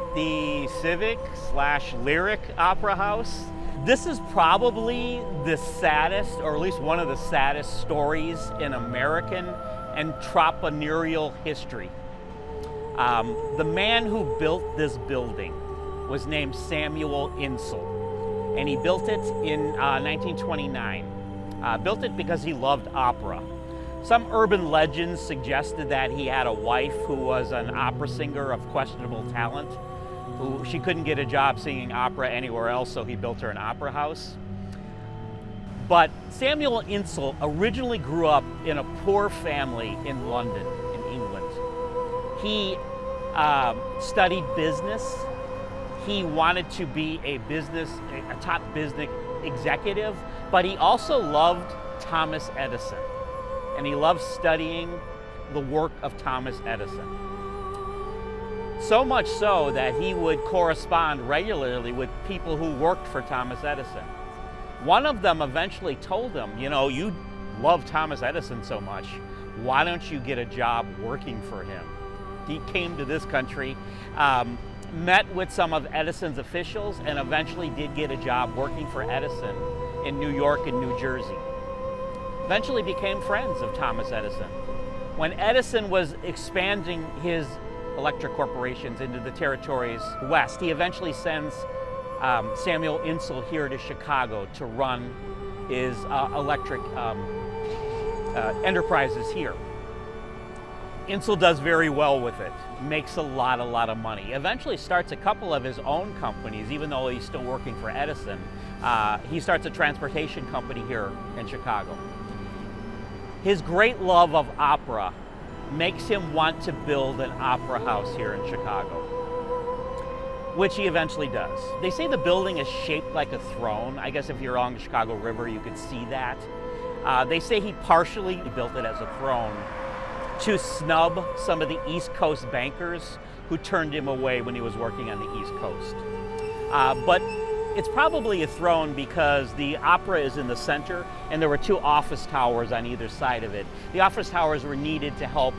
at the Civic / Lyric Opera House. This is probably the saddest, or at least one of the saddest stories in American entrepreneurial history. The man who built this building was named Samuel Insull, and he built it in 1929. Built it because he loved opera. Some urban legends suggested that he had a wife who was an opera singer of questionable talent, who she couldn't get a job singing opera anywhere else, so he built her an opera house. But Samuel Insull originally grew up in a poor family in London, in England. He studied business. He wanted to be a top business executive, but he also loved Thomas Edison, and he loved studying the work of Thomas Edison. So much so that he would correspond regularly with people who worked for Thomas Edison. One of them eventually told him, you know, you love Thomas Edison so much, why don't you get a job working for him? He came to this country, met with some of Edison's officials, and eventually did get a job working for Edison in New York and New Jersey. Eventually became friends of Thomas Edison. When Edison was expanding his electric corporations into the territories west, he eventually sends Samuel Insull here to Chicago to run his electric enterprises here. Insull does very well with it, makes a lot of money. Eventually starts a couple of his own companies, even though he's still working for Edison. He starts a transportation company here in Chicago. His great love of opera makes him want to build an opera house here in Chicago, which he eventually does. They say the building is shaped like a throne. I guess if you're along the Chicago River, you could see that. They say he partially built it as a throne to snub some of the East Coast bankers who turned him away when he was working on the East Coast. But it's probably a throne because the opera is in the center and there were two office towers on either side of it. The office towers were needed to help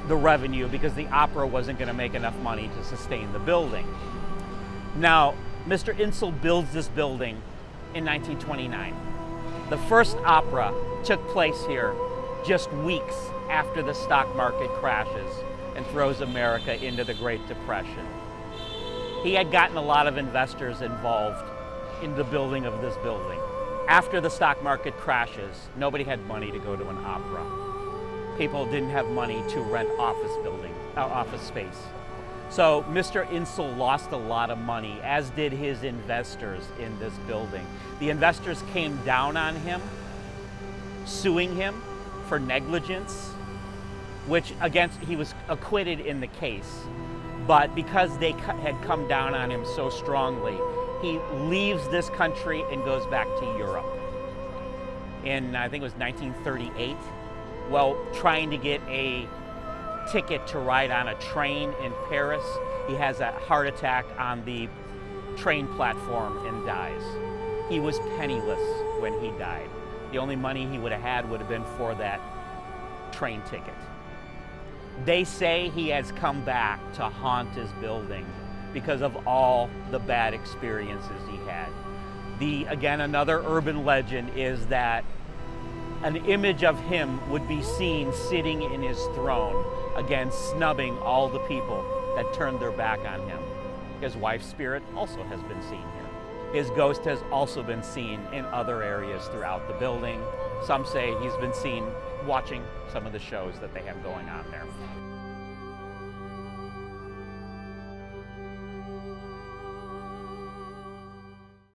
the revenue because the opera wasn't going to make enough money to sustain the building. Now, Mr. Insull builds this building in 1929. The first opera took place here just weeks after the stock market crashes and throws America into the Great Depression. He had gotten a lot of investors involved in the building of this building. After the stock market crashes, nobody had money to go to an opera. People didn't have money to rent office space. So Mr. Insull lost a lot of money, as did his investors in this building. The investors came down on him, suing him for negligence, which he was acquitted in the case. But because they had come down on him so strongly, he leaves this country and goes back to Europe. In, I think it was 1938, while trying to get a ticket to ride on a train in Paris, he has a heart attack on the train platform and dies. He was penniless when he died. The only money he would have had would have been for that train ticket. They say he has come back to haunt his building because of all the bad experiences he had. Again, another urban legend is that an image of him would be seen sitting in his throne, again, snubbing all the people that turned their back on him. His wife's spirit also has been seen here. His ghost has also been seen in other areas throughout the building. Some say he's been seen watching some of the shows that they have going on there.